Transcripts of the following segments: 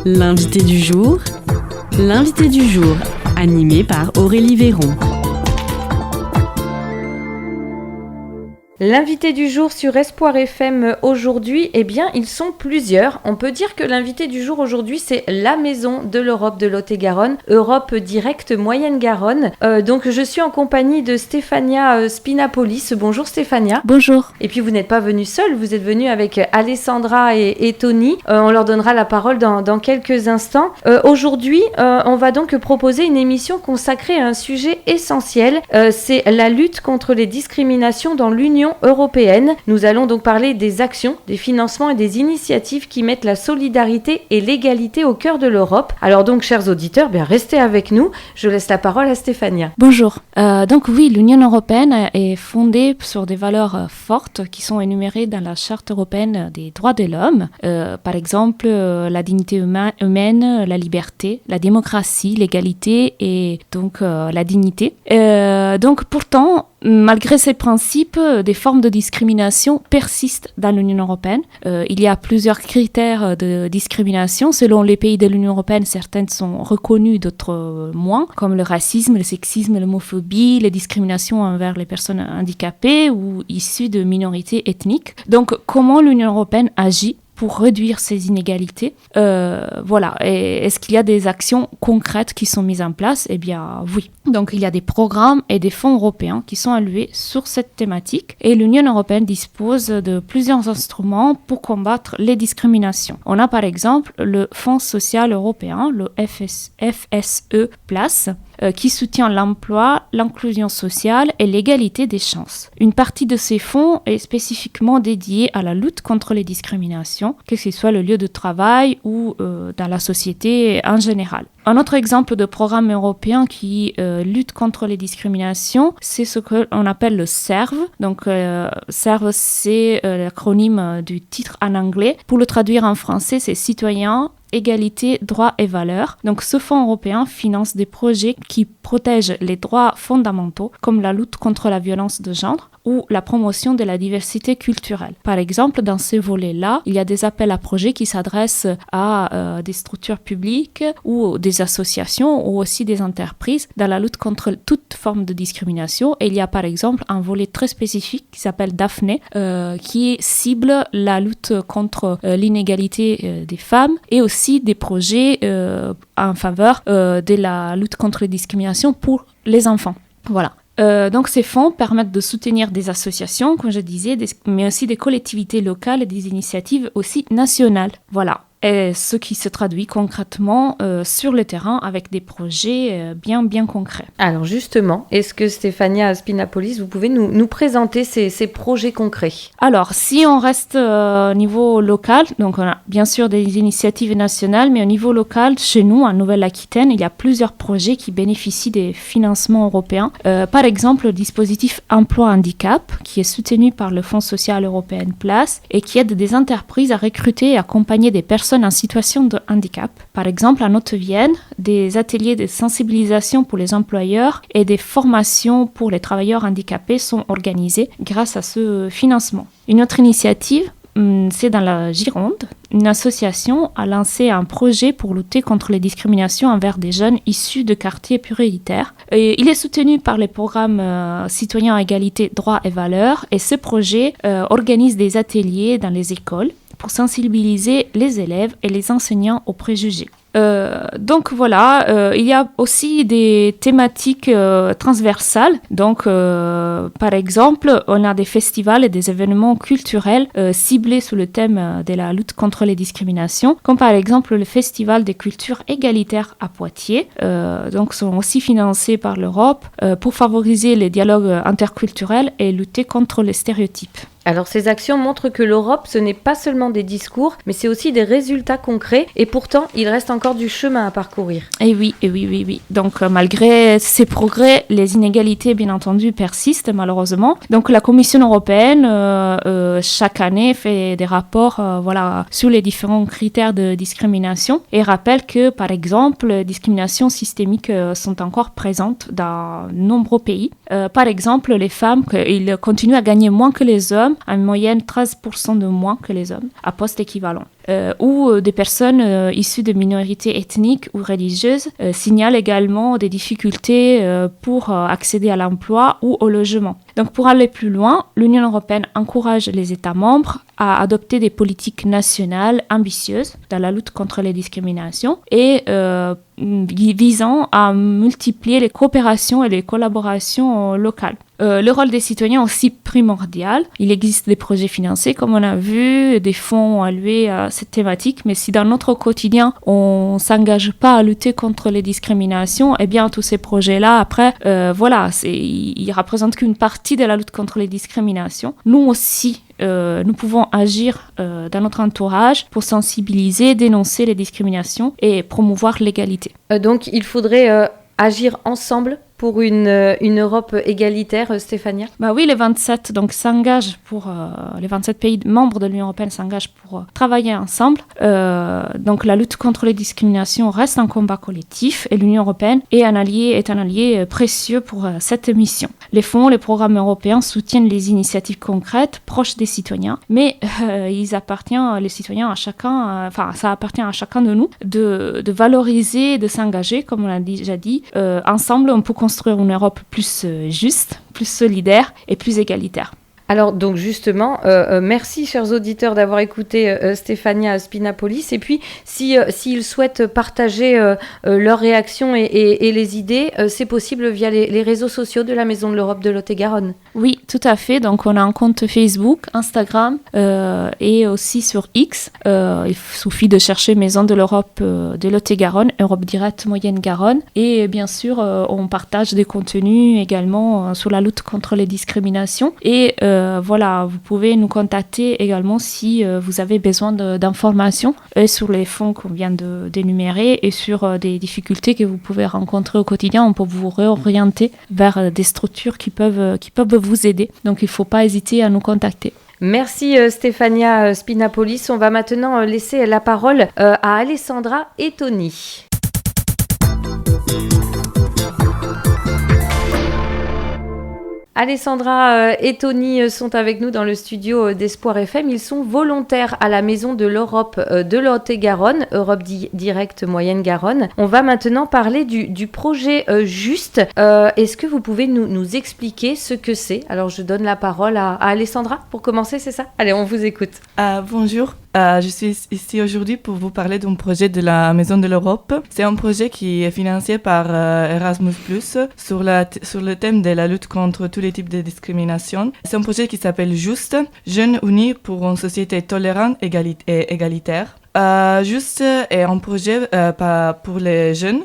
L'invité du jour, animé par Aurélie Véron. L'invité du jour sur Espoir FM aujourd'hui, eh bien, ils sont plusieurs. On peut dire que l'invité du jour aujourd'hui, c'est la maison de l'Europe de Lot-et-Garonne, Europe Direct Moyenne-Garonne. Donc, je suis en compagnie de Stéphania Spinapolis. Bonjour Stéphania. Bonjour. Et puis, vous n'êtes pas venue seule, vous êtes venue avec Alessandra et Tony. On leur donnera la parole dans quelques instants. Aujourd'hui, on va donc proposer une émission consacrée à un sujet essentiel. C'est la lutte contre les discriminations dans l'Union européenne. Nous allons donc parler des actions, des financements et des initiatives qui mettent la solidarité et l'égalité au cœur de l'Europe. Alors donc, chers auditeurs, restez avec nous. Je laisse la parole à Stéphania. Bonjour. Donc oui, l'Union européenne est fondée sur des valeurs fortes qui sont énumérées dans la Charte européenne des droits de l'homme. Par exemple, la dignité humaine, la liberté, la démocratie, l'égalité et donc la dignité. Donc pourtant, malgré ces principes, des formes de discrimination persistent dans l'Union européenne. Il y a plusieurs critères de discrimination. Selon les pays de l'Union européenne, certaines sont reconnues, d'autres moins, comme le racisme, le sexisme, l'homophobie, les discriminations envers les personnes handicapées ou issues de minorités ethniques. Donc, comment l'Union européenne agit pour réduire ces inégalités? Voilà. Et est-ce qu'il y a des actions concrètes qui sont mises en place? Eh bien, oui. Donc, il y a des programmes et des fonds européens qui sont alloués sur cette thématique. Et l'Union européenne dispose de plusieurs instruments pour combattre les discriminations. On a par exemple le Fonds social européen, le FSE+, qui soutient l'emploi, l'inclusion sociale et l'égalité des chances. Une partie de ces fonds est spécifiquement dédiée à la lutte contre les discriminations, que ce soit le lieu de travail ou dans la société en général. Un autre exemple de programme européen qui lutte contre les discriminations, c'est ce qu'on appelle le CERV. Donc, CERV, c'est l'acronyme du titre en anglais. Pour le traduire en français, c'est Citoyens, Égalité, droits et valeurs. Donc, ce fonds européen finance des projets qui protègent les droits fondamentaux, comme la lutte contre la violence de genre ou la promotion de la diversité culturelle. Par exemple, dans ces volets-là, il y a des appels à projets qui s'adressent à des structures publiques ou des associations ou aussi des entreprises dans la lutte contre toute forme de discrimination. Et il y a par exemple un volet très spécifique qui s'appelle Daphné, qui cible la lutte contre l'inégalité des femmes et aussi des projets en faveur de la lutte contre les discriminations pour les enfants. Voilà. Donc ces fonds permettent de soutenir des associations, comme je disais, mais aussi des collectivités locales et des initiatives aussi nationales. Voilà. Et ce qui se traduit concrètement sur le terrain avec des projets bien concrets. Alors justement, est-ce que Stéphania Spinapolis, vous pouvez nous présenter ces projets concrets? Alors, si on reste au niveau local, donc on a bien sûr des initiatives nationales, mais au niveau local, chez nous, en Nouvelle-Aquitaine, il y a plusieurs projets qui bénéficient des financements européens. Par exemple, le dispositif Emploi Handicap, qui est soutenu par le Fonds social européen Place et qui aide des entreprises à recruter et accompagner des personnes en situation de handicap. Par exemple, à Haute-Vienne, des ateliers de sensibilisation pour les employeurs et des formations pour les travailleurs handicapés sont organisés grâce à ce financement. Une autre initiative, c'est dans la Gironde. Une association a lancé un projet pour lutter contre les discriminations envers des jeunes issus de quartiers prioritaires. Et il est soutenu par les programmes Citoyens, Égalité, Droits et Valeurs. Et ce projet organise des ateliers dans les écoles pour sensibiliser les élèves et les enseignants aux préjugés. Donc voilà, il y a aussi des thématiques transversales. Donc par exemple, on a des festivals et des événements culturels ciblés sous le thème de la lutte contre les discriminations, comme par exemple le Festival des cultures égalitaires à Poitiers. Donc sont aussi financés par l'Europe pour favoriser les dialogues interculturels et lutter contre les stéréotypes. Alors ces actions montrent que l'Europe, ce n'est pas seulement des discours, mais c'est aussi des résultats concrets. Et pourtant, il reste encore du chemin à parcourir. Et oui. Donc malgré ces progrès, les inégalités, bien entendu, persistent malheureusement. Donc la Commission européenne, chaque année, fait des rapports sur les différents critères de discrimination et rappelle que, par exemple, les discriminations systémiques sont encore présentes dans de nombreux pays. Par exemple, les femmes, ils continuent à gagner moins que les hommes femmes, en moyenne 13% de moins que les hommes, à poste équivalent. Ou des personnes issues de minorités ethniques ou religieuses signalent également des difficultés pour accéder à l'emploi ou au logement. Donc pour aller plus loin, l'Union européenne encourage les États membres à adopter des politiques nationales ambitieuses dans la lutte contre les discriminations et visant à multiplier les coopérations et les collaborations locales. Le rôle des citoyens est aussi primordial. Il existe des projets financés, comme on a vu, des fonds alloués à cette thématique, mais si dans notre quotidien, on ne s'engage pas à lutter contre les discriminations, eh bien, tous ces projets-là, après, ils représentent qu'une partie de la lutte contre les discriminations. Nous aussi, nous pouvons agir dans notre entourage pour sensibiliser, dénoncer les discriminations et promouvoir l'égalité. Donc, il faudrait agir ensemble pour une Europe égalitaire, Stéphania? Oui, les 27 les 27 pays membres de l'Union européenne s'engagent pour travailler ensemble. Donc la lutte contre les discriminations reste un combat collectif et l'Union européenne est un allié précieux pour cette mission. Les fonds, les programmes européens soutiennent les initiatives concrètes proches des citoyens, mais ça appartient à chacun de nous de valoriser, de s'engager, comme on l'a déjà dit. Ensemble, on peut construire une Europe plus juste, plus solidaire et plus égalitaire. Alors donc justement, merci chers auditeurs d'avoir écouté Stefania Spinapoulis. Et puis s'ils souhaitent partager leurs réactions et les idées, c'est possible via les réseaux sociaux de la Maison de l'Europe de Lot-et-Garonne. Oui, tout à fait. Donc on a un compte Facebook, Instagram et aussi sur X. Il suffit de chercher Maison de l'Europe de Lot-et-Garonne, Europe Directe Moyenne-Garonne. Et bien sûr, on partage des contenus également sur la lutte contre les discriminations. Et vous pouvez nous contacter également si vous avez besoin d'informations sur les fonds qu'on vient d'énumérer et sur des difficultés que vous pouvez rencontrer au quotidien. On peut vous réorienter vers des structures qui peuvent vous aider. Donc il ne faut pas hésiter à nous contacter. Merci Stefania Spinapoulis. On va maintenant laisser la parole à Alessandra et Tony. Alessandra et Tony sont avec nous dans le studio d'Espoir FM. Ils sont volontaires à la Maison de l'Europe de Lot-et-Garonne, Europe Directe Moyenne-Garonne. On va maintenant parler du projet Juste. Est-ce que vous pouvez nous expliquer ce que c'est? Alors je donne la parole à Alessandra pour commencer, c'est ça? Allez, on vous écoute. Bonjour. Je suis ici aujourd'hui pour vous parler d'un projet de la Maison de l'Europe. C'est un projet qui est financé par Erasmus+, sur le thème de la lutte contre tous les types de discrimination. C'est un projet qui s'appelle Juste, Jeunes unis pour une société tolérante et égalitaire. Juste est un projet pour les jeunes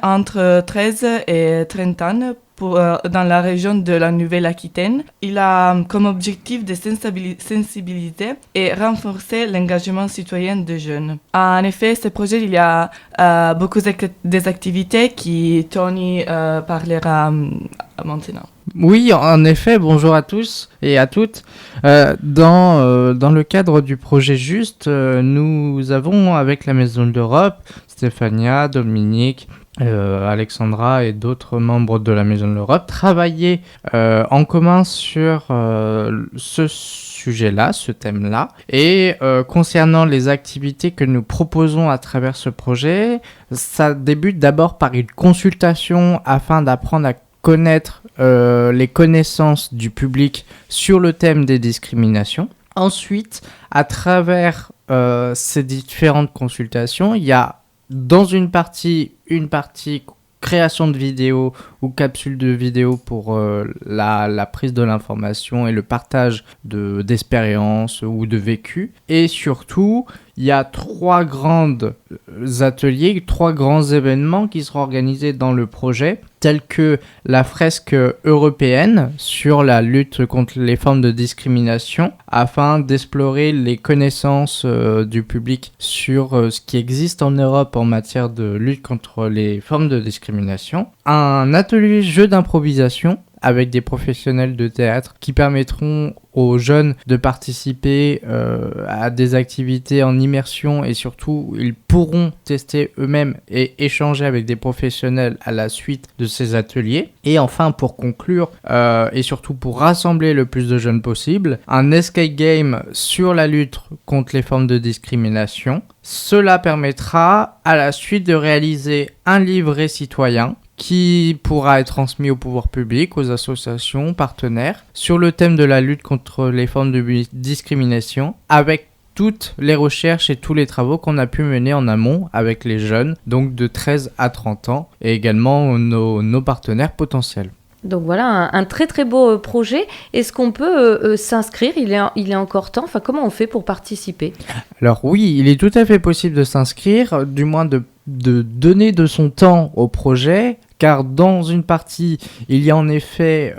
entre 13 et 30 ans, dans la région de la Nouvelle-Aquitaine. Il a comme objectif de sensibiliser et renforcer l'engagement citoyen des jeunes. En effet, ce projet, il y a beaucoup des activités qui Tony parlera maintenant. Oui, en effet, bonjour à tous et à toutes. Dans le cadre du projet Juste, nous avons avec la Maison de l'Europe, Stéphania, Dominique, Alexandra et d'autres membres de la Maison de l'Europe travaillé en commun sur ce sujet-là, ce thème-là. Et concernant les activités que nous proposons à travers ce projet, ça débute d'abord par une consultation afin d'apprendre à connaître les connaissances du public sur le thème des discriminations. Ensuite, à travers ces différentes consultations, il y a dans une partie création de vidéos ou capsules de vidéos pour la prise de l'information et le partage d'expériences ou de vécu. Et surtout, il y a 3 grands ateliers, 3 grands événements qui seront organisés dans le projet, tels que la fresque européenne sur la lutte contre les formes de discrimination, afin d'explorer les connaissances du public sur ce qui existe en Europe en matière de lutte contre les formes de discrimination. Un atelier jeu d'improvisation avec des professionnels de théâtre qui permettront aux jeunes de participer à des activités en immersion et surtout ils pourront tester eux-mêmes et échanger avec des professionnels à la suite de ces ateliers. Et enfin, pour conclure et surtout pour rassembler le plus de jeunes possible, un escape game sur la lutte contre les formes de discrimination. Cela permettra à la suite de réaliser un livret citoyen qui pourra être transmis au pouvoir public, aux associations, partenaires, sur le thème de la lutte contre les formes de discrimination, avec toutes les recherches et tous les travaux qu'on a pu mener en amont avec les jeunes, donc de 13 à 30 ans, et également nos partenaires potentiels. Donc voilà, un très très beau projet. Est-ce qu'on peut s'inscrire ? Il est encore temps. Enfin, comment on fait pour participer ? Alors oui, il est tout à fait possible de s'inscrire, du moins de donner de son temps au projet, car dans une partie, il y a en effet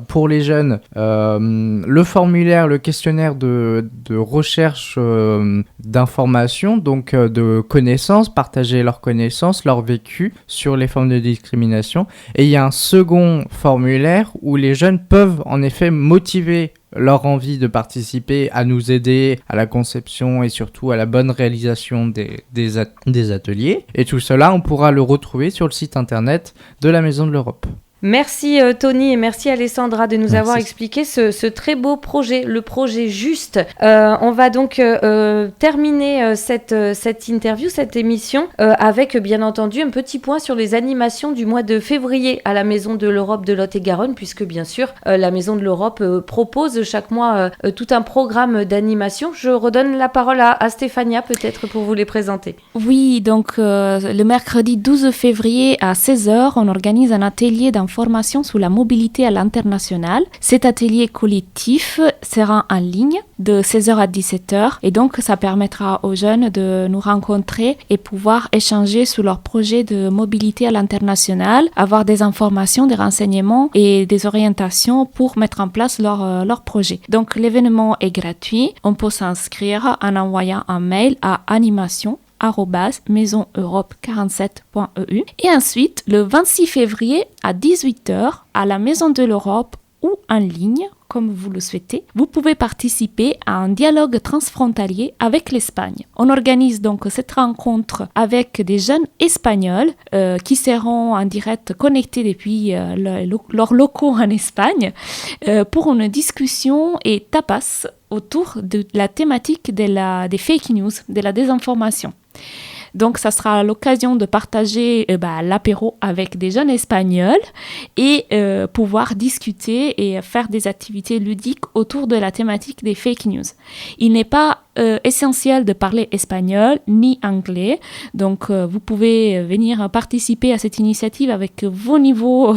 pour les jeunes le formulaire, le questionnaire de recherche d'informations, donc de connaissances, partager leurs connaissances, leur vécu sur les formes de discrimination. Et il y a un second formulaire où les jeunes peuvent en effet motiver leur envie de participer, à nous aider à la conception et surtout à la bonne réalisation des ateliers. Et tout cela, on pourra le retrouver sur le site internet de la Maison de l'Europe. Merci Tony et merci Alessandra de nous avoir expliqué ce très beau projet, le projet Juste. On va donc terminer cette interview, cette émission, avec bien entendu un petit point sur les animations du mois de février à la Maison de l'Europe de Lot-et-Garonne, puisque bien sûr la Maison de l'Europe propose chaque mois tout un programme d'animation. Je redonne la parole à Stéphania peut-être pour vous les présenter. Oui, donc le mercredi 12 février à 16h, on organise un atelier d'information sur la mobilité à l'international. Cet atelier collectif sera en ligne de 16h à 17h et donc ça permettra aux jeunes de nous rencontrer et pouvoir échanger sur leurs projets de mobilité à l'international, avoir des informations, des renseignements et des orientations pour mettre en place leur projet. Donc l'événement est gratuit, on peut s'inscrire en envoyant un mail à animation@maisoneurope47.eu. Et ensuite, le 26 février à 18h, à la Maison de l'Europe ou en ligne, comme vous le souhaitez, vous pouvez participer à un dialogue transfrontalier avec l'Espagne. On organise donc cette rencontre avec des jeunes espagnols qui seront en direct connectés depuis leurs locaux en Espagne pour une discussion et tapas autour de la thématique des fake news, de la désinformation. Donc, ça sera l'occasion de partager l'apéro avec des jeunes espagnols et pouvoir discuter et faire des activités ludiques autour de la thématique des fake news. Il n'est pas essentiel de parler espagnol ni anglais, donc vous pouvez venir participer à cette initiative avec vos niveaux,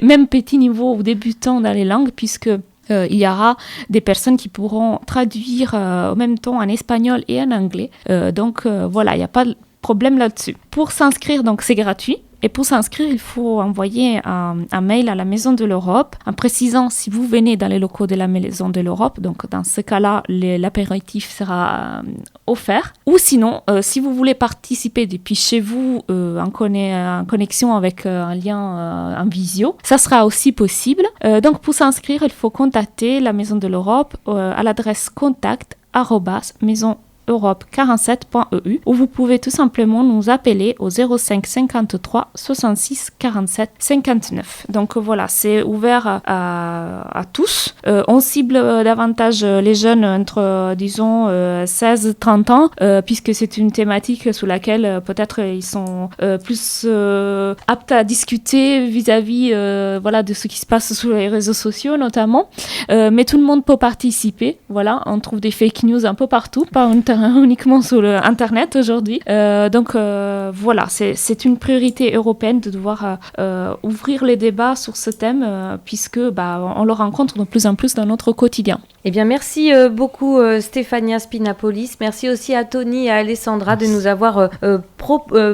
même petits niveaux ou débutants dans les langues, puisque il y aura des personnes qui pourront traduire en même temps en espagnol et en anglais. Donc voilà, il n'y a pas de problème là-dessus. Pour s'inscrire, donc c'est gratuit. Et pour s'inscrire, il faut envoyer un mail à la Maison de l'Europe en précisant si vous venez dans les locaux de la Maison de l'Europe. Donc, dans ce cas-là, l'apéritif sera offert. Ou sinon, si vous voulez participer depuis chez vous en connexion avec un lien en visio, ça sera aussi possible. Donc, pour s'inscrire, il faut contacter la Maison de l'Europe à l'adresse contact@maisoneurope47.eu ou vous pouvez tout simplement nous appeler au 05 53 66 47 59. Donc voilà, c'est ouvert à tous. On cible davantage les jeunes entre, disons, 16-30 ans, puisque c'est une thématique sur laquelle peut-être ils sont plus aptes à discuter vis-à-vis de ce qui se passe sur les réseaux sociaux notamment. Mais tout le monde peut participer. Voilà, on trouve des fake news un peu partout, pas uniquement sur Internet aujourd'hui. Donc voilà, c'est une priorité européenne de devoir ouvrir les débats sur ce thème puisque on le rencontre de plus en plus dans notre quotidien. Eh bien, merci beaucoup Stéphania Spinapolis. Merci aussi à Tony et à Alessandra de nous avoir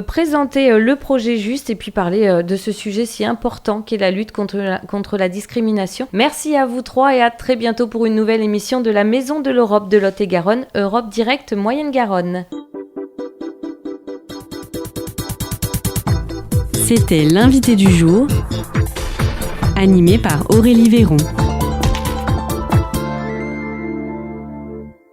présenté le projet Juste et puis parler de ce sujet si important qu'est la lutte contre la discrimination. Merci à vous trois et à très bientôt pour une nouvelle émission de la Maison de l'Europe de Lot-et-Garonne, Europe Direct Moyenne-Garonne. C'était l'invité du jour animé par Aurélie Véron.